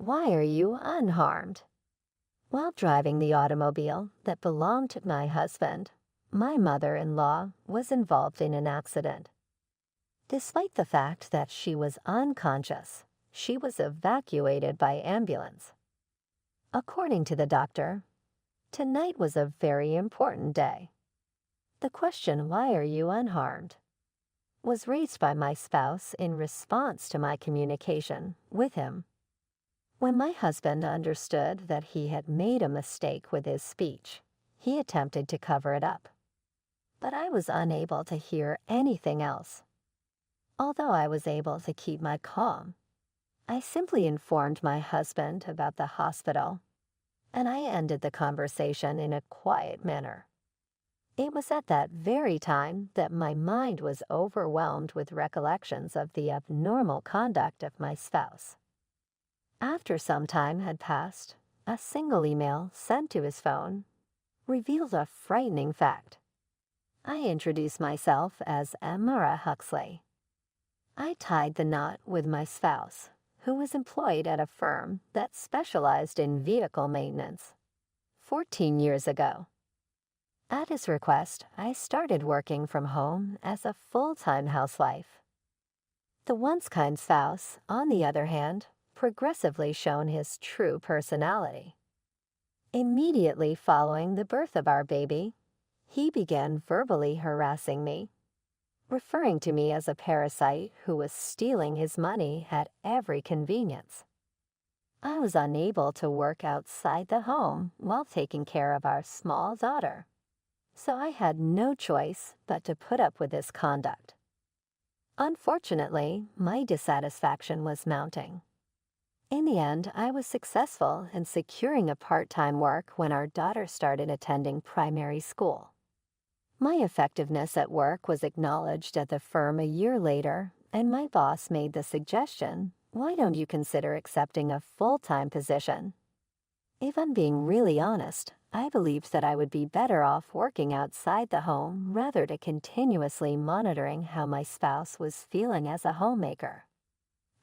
Why are you unharmed? While driving the automobile that belonged to my husband, my mother-in-law was involved in an accident. Despite the fact that she was unconscious, she was evacuated by ambulance. According to the doctor, tonight was a very important day. The question, "Why are you unharmed?" was raised by my spouse in response to my communication with him. When my husband understood that he had made a mistake with his speech, he attempted to cover it up. But I was unable to hear anything else. Although I was able to keep my calm, I simply informed my husband about the hospital, and I ended the conversation in a quiet manner. It was at that very time that my mind was overwhelmed with recollections of the abnormal conduct of my spouse. After some time had passed, a single email sent to his phone revealed a frightening fact. I introduced myself as Amara Huxley. I tied the knot with my spouse, who was employed at a firm that specialized in vehicle maintenance 14 years ago. At his request, I started working from home as a full-time housewife. The once kind spouse, on the other hand, progressively shown his true personality. Immediately following the birth of our baby, he began verbally harassing me, referring to me as a parasite who was stealing his money at every convenience. I was unable to work outside the home while taking care of our small daughter, so I had no choice but to put up with this conduct. Unfortunately, my dissatisfaction was mounting. In the end, I was successful in securing a part-time work when our daughter started attending primary school. My effectiveness at work was acknowledged at the firm a year later, and my boss made the suggestion, "Why don't you consider accepting a full-time position?" If I'm being really honest, I believed that I would be better off working outside the home rather than continuously monitoring how my spouse was feeling as a homemaker.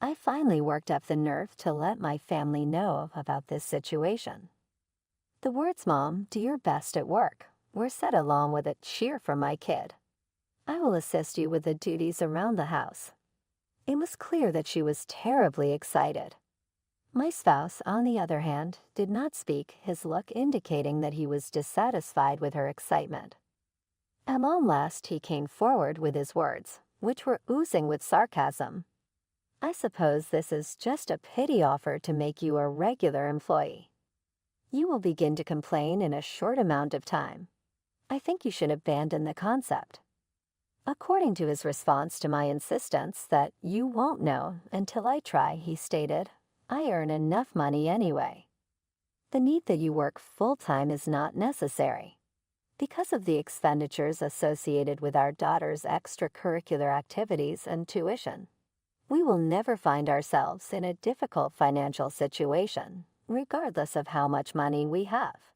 I finally worked up the nerve to let my family know about this situation. The words, "Mom, do your best at work," were said along with a cheer from my kid. "I will assist you with the duties around the house." It was clear that she was terribly excited. My spouse, on the other hand, did not speak, his look indicating that he was dissatisfied with her excitement. At long last, he came forward with his words, which were oozing with sarcasm. "I suppose this is just a pity offer to make you a regular employee. You will begin to complain in a short amount of time. I think you should abandon the concept." According to his response to my insistence that "you won't know until I try," he stated, "I earn enough money anyway. The need that you work full-time is not necessary. Because of the expenditures associated with our daughter's extracurricular activities and tuition, we will never find ourselves in a difficult financial situation, regardless of how much money we have."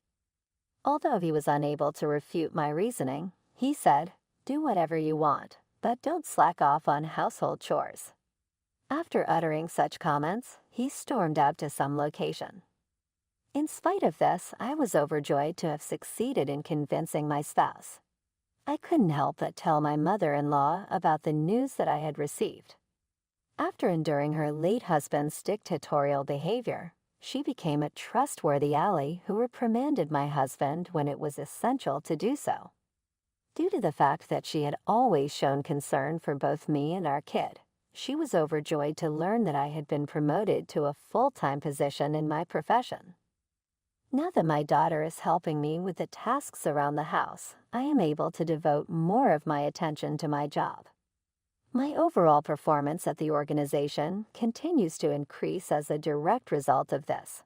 Although he was unable to refute my reasoning, he said, "Do whatever you want, but don't slack off on household chores." After uttering such comments, he stormed out to some location. In spite of this, I was overjoyed to have succeeded in convincing my spouse. I couldn't help but tell my mother-in-law about the news that I had received. After enduring her late husband's dictatorial behavior, she became a trustworthy ally who reprimanded my husband when it was essential to do so. Due to the fact that she had always shown concern for both me and our kid, she was overjoyed to learn that I had been promoted to a full-time position in my profession. Now that my daughter is helping me with the tasks around the house, I am able to devote more of my attention to my job. My overall performance at the organization continues to increase as a direct result of this.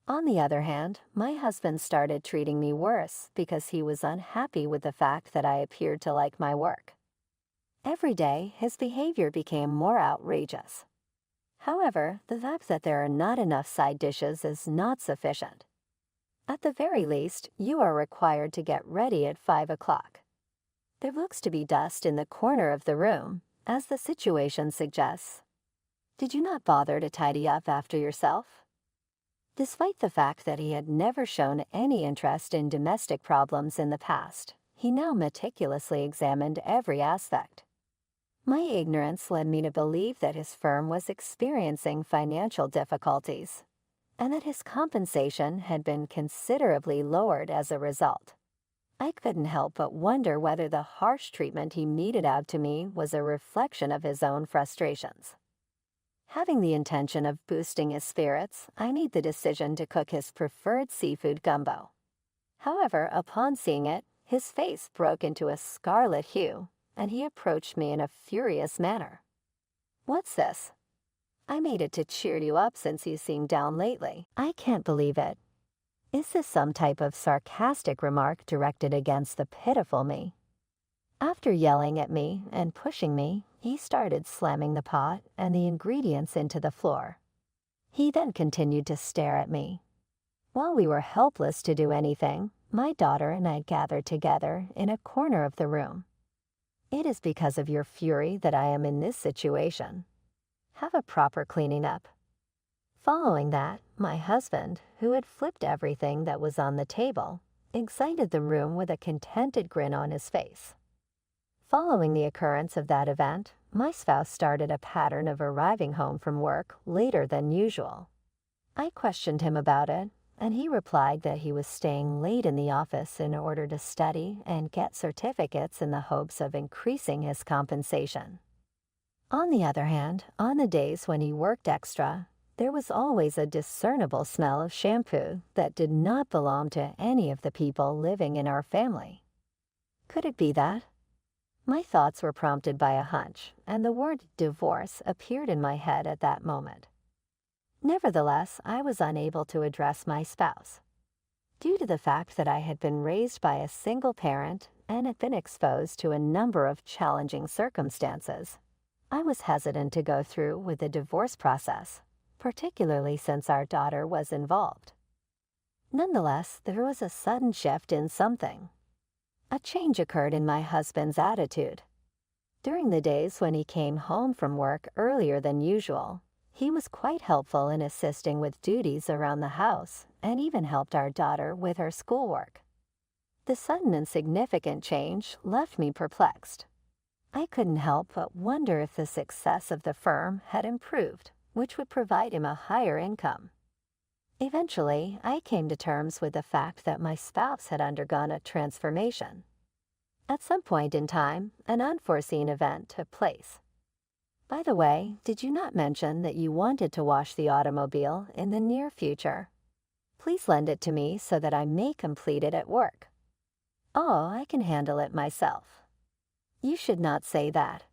On the other hand, my husband started treating me worse because he was unhappy with the fact that I appeared to like my work. Every day, his behavior became more outrageous. However, the fact that there are not enough side dishes is not sufficient. At the very least, you are required to get ready at 5 o'clock. There looks to be dust in the corner of the room, as the situation suggests. Did you not bother to tidy up after yourself? Despite the fact that he had never shown any interest in domestic problems in the past, he now meticulously examined every aspect. My ignorance led me to believe that his firm was experiencing financial difficulties, and that his compensation had been considerably lowered as a result. I couldn't help but wonder whether the harsh treatment he meted out to me was a reflection of his own frustrations. Having the intention of boosting his spirits, I made the decision to cook his preferred seafood gumbo. However, upon seeing it, his face broke into a scarlet hue, and he approached me in a furious manner. "What's this? I made it to cheer you up since you seemed down lately. I can't believe it. Is this some type of sarcastic remark directed against the pitiful me?" After yelling at me and pushing me, he started slamming the pot and the ingredients into the floor. He then continued to stare at me. While we were helpless to do anything, my daughter and I gathered together in a corner of the room. "It is because of your fury that I am in this situation. Have a proper cleaning up." Following that, my husband, who had flipped everything that was on the table, exited the room with a contented grin on his face. Following the occurrence of that event, my spouse started a pattern of arriving home from work later than usual. I questioned him about it, and he replied that he was staying late in the office in order to study and get certificates in the hopes of increasing his compensation. On the other hand, on the days when he worked extra, there was always a discernible smell of shampoo that did not belong to any of the people living in our family. Could it be that? My thoughts were prompted by a hunch, and the word divorce appeared in my head at that moment. Nevertheless, I was unable to address my spouse. Due to the fact that I had been raised by a single parent and had been exposed to a number of challenging circumstances, I was hesitant to go through with the divorce process, particularly since our daughter was involved. Nonetheless, there was a sudden shift in something. A change occurred in my husband's attitude. During the days when he came home from work earlier than usual, he was quite helpful in assisting with duties around the house and even helped our daughter with her schoolwork. The sudden and significant change left me perplexed. I couldn't help but wonder if the success of the firm had improved, which would provide him a higher income. Eventually, I came to terms with the fact that my spouse had undergone a transformation. At some point in time, an unforeseen event took place. By the way, did you not mention that you wanted to wash the automobile in the near future? Please lend it to me so that I may complete it at work. Oh, I can handle it myself. You should not say that.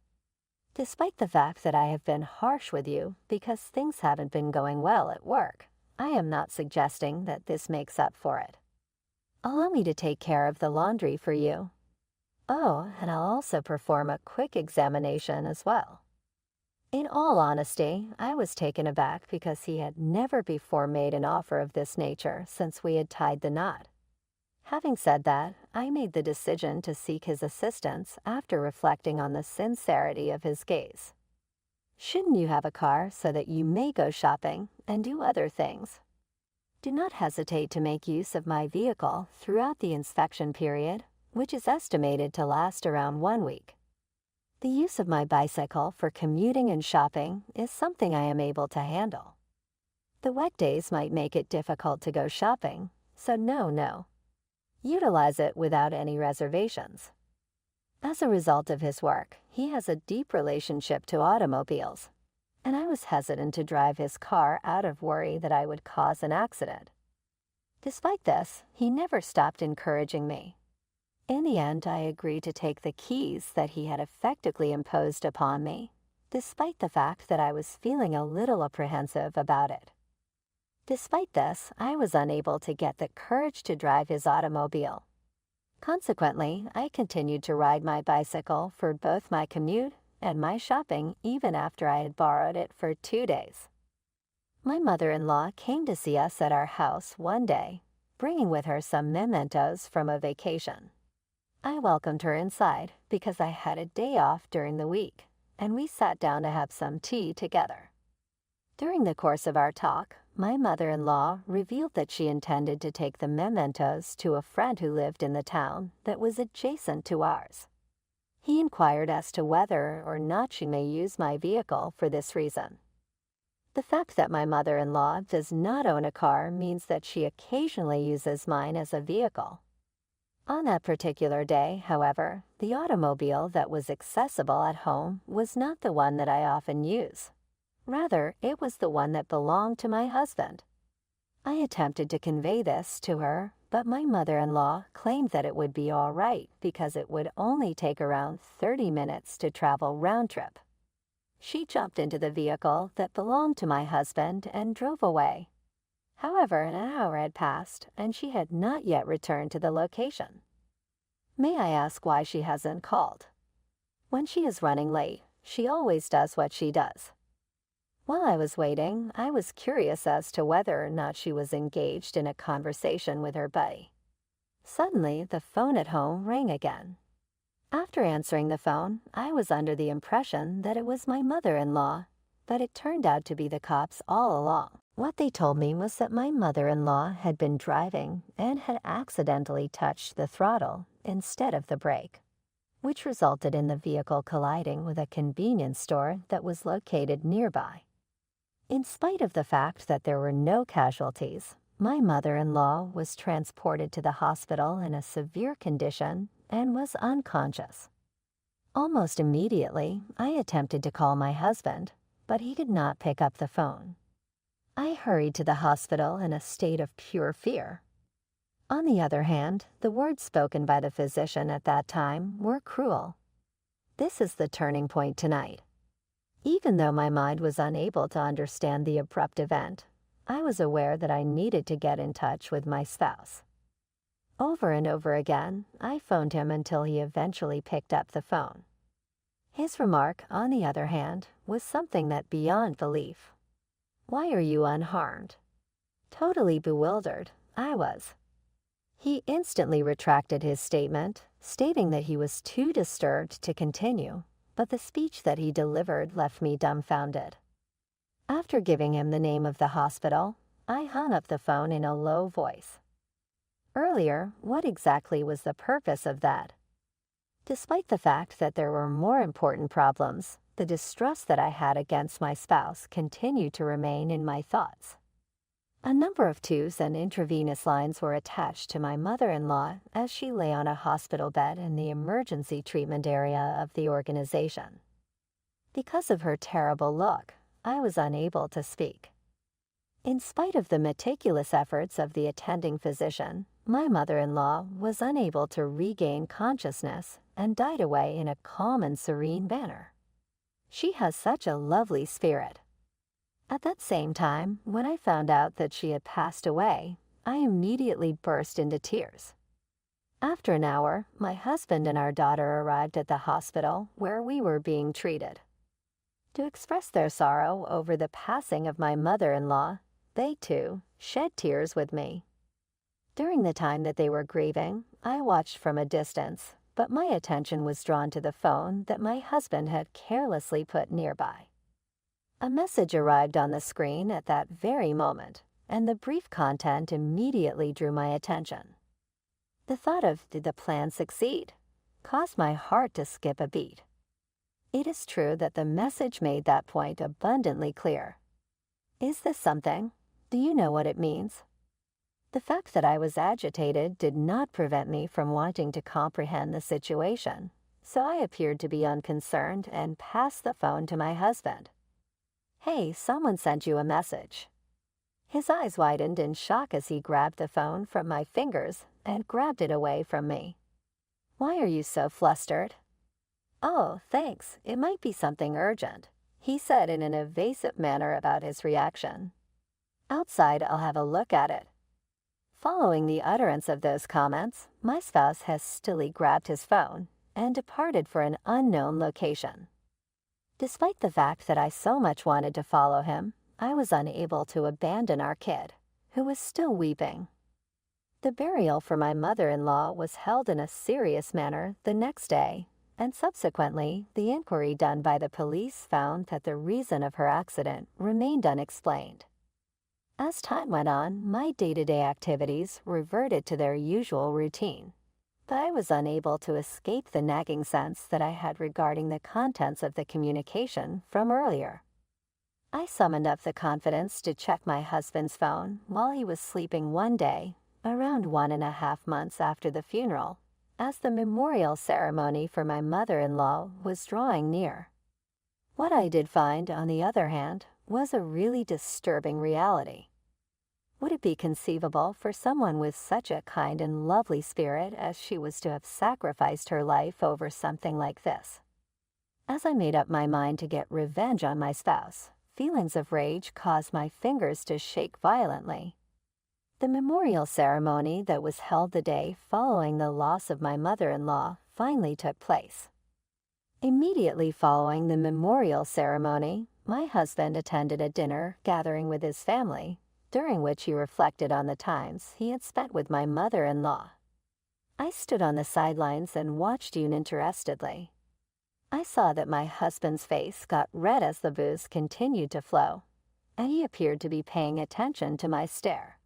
Despite the fact that I have been harsh with you because things haven't been going well at work, I am not suggesting that this makes up for it. Allow me to take care of the laundry for you. Oh, and I'll also perform a quick examination as well. In all honesty, I was taken aback because he had never before made an offer of this nature since we had tied the knot. Having said that, I made the decision to seek his assistance after reflecting on the sincerity of his gaze. Shouldn't you have a car so that you may go shopping and do other things? Do not hesitate to make use of my vehicle throughout the inspection period, which is estimated to last around 1 week. The use of my bicycle for commuting and shopping is something I am able to handle. The wet days might make it difficult to go shopping, so no. Utilize it without any reservations. As a result of his work, he has a deep relationship to automobiles, and I was hesitant to drive his car out of worry that I would cause an accident. Despite this, he never stopped encouraging me. In the end, I agreed to take the keys that he had effectively imposed upon me, despite the fact that I was feeling a little apprehensive about it. Despite this, I was unable to get the courage to drive his automobile. Consequently, I continued to ride my bicycle for both my commute and my shopping even after I had borrowed it for 2 days. My mother-in-law came to see us at our house one day, bringing with her some mementos from a vacation. I welcomed her inside because I had a day off during the week, and we sat down to have some tea together. During the course of our talk, my mother-in-law revealed that she intended to take the mementos to a friend who lived in the town that was adjacent to ours. He inquired as to whether or not she may use my vehicle for this reason. The fact that my mother-in-law does not own a car means that she occasionally uses mine as a vehicle. On that particular day, however, the automobile that was accessible at home was not the one that I often use. Rather, it was the one that belonged to my husband. I attempted to convey this to her, but my mother-in-law claimed that it would be all right because it would only take around 30 minutes to travel round trip. She jumped into the vehicle that belonged to my husband and drove away. However, an hour had passed, and she had not yet returned to the location. May I ask why she hasn't called? When she is running late, she always does what she does. While I was waiting, I was curious as to whether or not she was engaged in a conversation with her buddy. Suddenly, the phone at home rang again. After answering the phone, I was under the impression that it was my mother-in-law, but it turned out to be the cops all along. What they told me was that my mother-in-law had been driving and had accidentally touched the throttle instead of the brake, which resulted in the vehicle colliding with a convenience store that was located nearby. In spite of the fact that there were no casualties, my mother-in-law was transported to the hospital in a severe condition and was unconscious. Almost immediately, I attempted to call my husband, but he could not pick up the phone. I hurried to the hospital in a state of pure fear. On the other hand, the words spoken by the physician at that time were cruel. This is the turning point tonight. Even though my mind was unable to understand the abrupt event, I was aware that I needed to get in touch with my spouse. Over and over again, I phoned him until he eventually picked up the phone. His remark, on the other hand, was something that beyond belief. "Why are you unharmed?" Totally bewildered, I was. He instantly retracted his statement, stating that he was too disturbed to continue, but the speech that he delivered left me dumbfounded. After giving him the name of the hospital, I hung up the phone in a low voice. Earlier, what exactly was the purpose of that? Despite the fact that there were more important problems, the distrust that I had against my spouse continued to remain in my thoughts. A number of tubes and intravenous lines were attached to my mother-in-law as she lay on a hospital bed in the emergency treatment area of the organization. Because of her terrible look, I was unable to speak. In spite of the meticulous efforts of the attending physician, my mother-in-law was unable to regain consciousness and died away in a calm and serene manner. She has such a lovely spirit. At that same time, when I found out that she had passed away, I immediately burst into tears. After an hour, my husband and our daughter arrived at the hospital where we were being treated. To express their sorrow over the passing of my mother-in-law, they too shed tears with me. During the time that they were grieving, I watched from a distance, but my attention was drawn to the phone that my husband had carelessly put nearby. A message arrived on the screen at that very moment, and the brief content immediately drew my attention. The thought of "did the plan succeed?" caused my heart to skip a beat. It is true that the message made that point abundantly clear. Is this something? Do you know what it means? The fact that I was agitated did not prevent me from wanting to comprehend the situation, so I appeared to be unconcerned and passed the phone to my husband. "Hey, someone sent you a message." His eyes widened in shock as he grabbed the phone from my fingers and grabbed it away from me. "Why are you so flustered?" "Oh, thanks. It might be something urgent," he said in an evasive manner about his reaction. "Outside, I'll have a look at it." Following the utterance of those comments, my spouse hastily grabbed his phone and departed for an unknown location. Despite the fact that I so much wanted to follow him, I was unable to abandon our kid, who was still weeping. The burial for my mother-in-law was held in a serious manner the next day, and subsequently, the inquiry done by the police found that the reason of her accident remained unexplained. As time went on, my day-to-day activities reverted to their usual routine, but I was unable to escape the nagging sense that I had regarding the contents of the communication from earlier. I summoned up the confidence to check my husband's phone while he was sleeping one day, around 1.5 months after the funeral, as the memorial ceremony for my mother-in-law was drawing near. What I did find, on the other hand, was a really disturbing reality. Would it be conceivable for someone with such a kind and lovely spirit as she was to have sacrificed her life over something like this? As I made up my mind to get revenge on my spouse, feelings of rage caused my fingers to shake violently. The memorial ceremony that was held the day following the loss of my mother-in-law finally took place. Immediately following the memorial ceremony, my husband attended a dinner gathering with his family, during which he reflected on the times he had spent with my mother-in-law. I stood on the sidelines and watched uninterestedly. I saw that my husband's face got red as the booze continued to flow, and he appeared to be paying attention to my stare.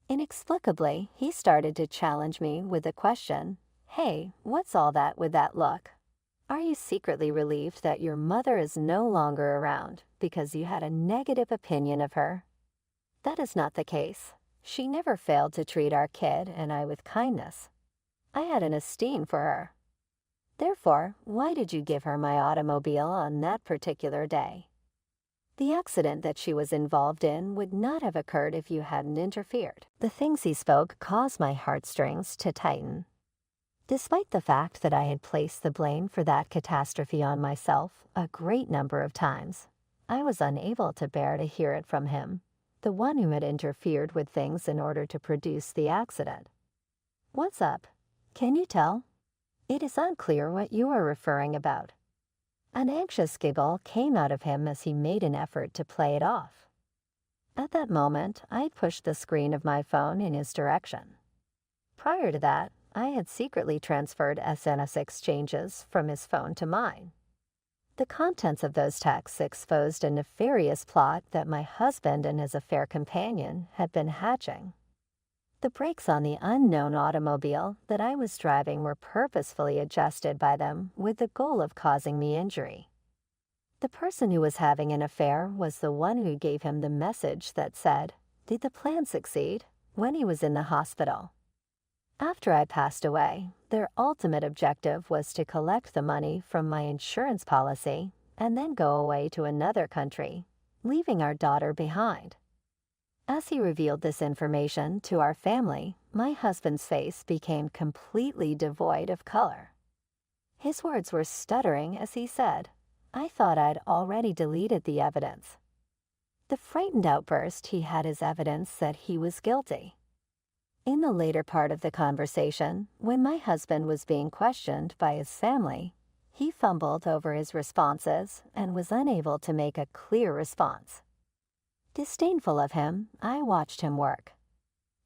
Inexplicably, he started to challenge me with the question, "Hey, what's all that with that look? Are you secretly relieved that your mother is no longer around because you had a negative opinion of her?" That is not the case. She never failed to treat our kid and I with kindness. I had an esteem for her. Therefore, why did you give her my automobile on that particular day? The accident that she was involved in would not have occurred if you hadn't interfered. The things he spoke caused my heartstrings to tighten. Despite the fact that I had placed the blame for that catastrophe on myself a great number of times, I was unable to bear to hear it from him, the one who had interfered with things in order to produce the accident. "What's up? Can you tell? It is unclear what you are referring about." An anxious giggle came out of him as he made an effort to play it off. At that moment, I pushed the screen of my phone in his direction. Prior to that, I had secretly transferred SMS exchanges from his phone to mine. The contents of those texts exposed a nefarious plot that my husband and his affair companion had been hatching. The brakes on the unknown automobile that I was driving were purposefully adjusted by them with the goal of causing me injury. The person who was having an affair was the one who gave him the message that said, "Did the plan succeed?" when he was in the hospital. After I passed away, their ultimate objective was to collect the money from my insurance policy and then go away to another country, leaving our daughter behind. As he revealed this information to our family, my husband's face became completely devoid of color. His words were stuttering as he said, "I thought I'd already deleted the evidence." The frightened outburst he had as evidence that he was guilty. In the later part of the conversation, when my husband was being questioned by his family, he fumbled over his responses and was unable to make a clear response. Disdainful of him, I watched him work.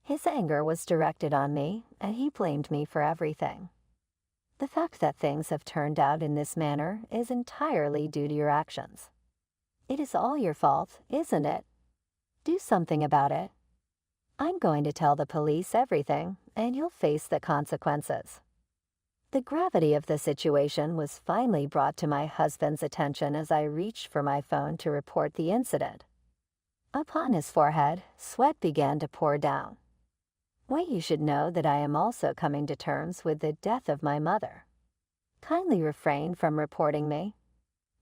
His anger was directed on me, and he blamed me for everything. The fact that things have turned out in this manner is entirely due to your actions. It is all your fault, isn't it? Do something about it. I'm going to tell the police everything, and you'll face the consequences. The gravity of the situation was finally brought to my husband's attention as I reached for my phone to report the incident. Upon his forehead, sweat began to pour down. "Wait, you should know that I am also coming to terms with the death of my mother. Kindly refrain from reporting me.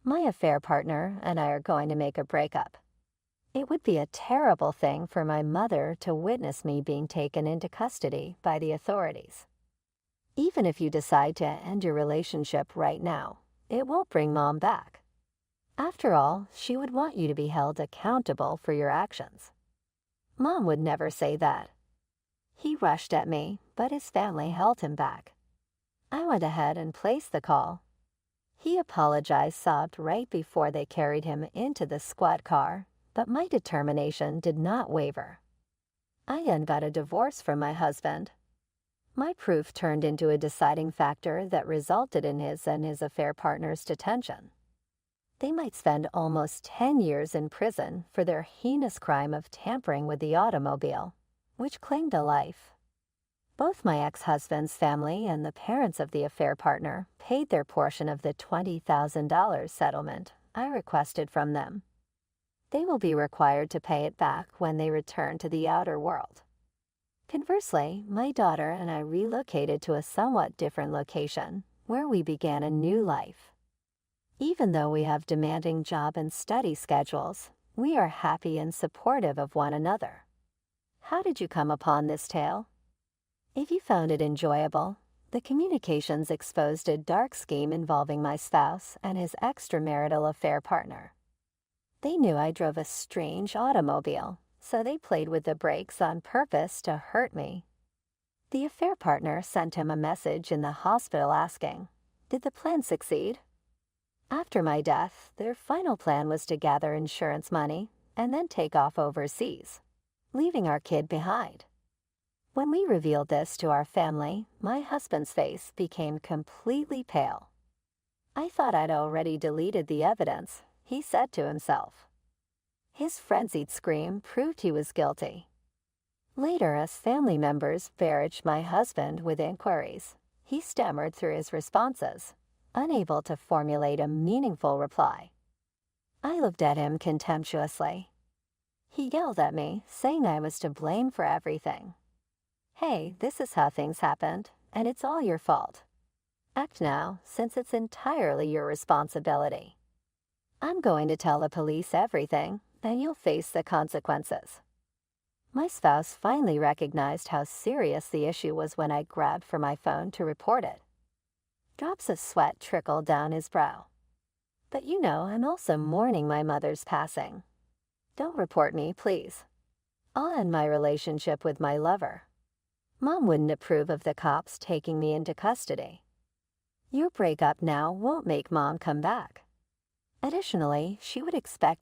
My affair partner and I are going to make a breakup. It would be a terrible thing for my mother to witness me being taken into custody by the authorities. Even if you decide to end your relationship right now, it won't bring Mom back. After all, she would want you to be held accountable for your actions. Mom would never say that." He rushed at me, but his family held him back. I went ahead and placed the call. He apologized, sobbed right before they carried him into the squad car, but my determination did not waver. I then got a divorce from my husband. My proof turned into a deciding factor that resulted in his and his affair partner's detention. They might spend almost 10 years in prison for their heinous crime of tampering with the automobile, which claimed a life. Both my ex-husband's family and the parents of the affair partner paid their portion of the $20,000 settlement I requested from them. They will be required to pay it back when they return to the outer world. Conversely, my daughter and I relocated to a somewhat different location, where we began a new life. Even though we have demanding job and study schedules, we are happy and supportive of one another. How did you come upon this tale? If you found it enjoyable, the communications exposed a dark scheme involving my spouse and his extramarital affair partner. They knew I drove a strange automobile, so they played with the brakes on purpose to hurt me. The affair partner sent him a message in the hospital asking, "Did the plan succeed?" After my death, their final plan was to gather insurance money and then take off overseas, leaving our kid behind. When we revealed this to our family, my husband's face became completely pale. "I thought I'd already deleted the evidence," he said to himself. His frenzied scream proved he was guilty. Later, as family members barraged my husband with inquiries, he stammered through his responses, unable to formulate a meaningful reply. I looked at him contemptuously. He yelled at me, saying I was to blame for everything. "Hey, this is how things happened, and it's all your fault. Act now, since it's entirely your responsibility. I'm going to tell the police everything, and you'll face the consequences." My spouse finally recognized how serious the issue was when I grabbed for my phone to report it. Drops of sweat trickled down his brow. "But you know, I'm also mourning my mother's passing. Don't report me, please. I'll end my relationship with my lover. Mom wouldn't approve of the cops taking me into custody. Your breakup now won't make Mom come back. Additionally, she would expect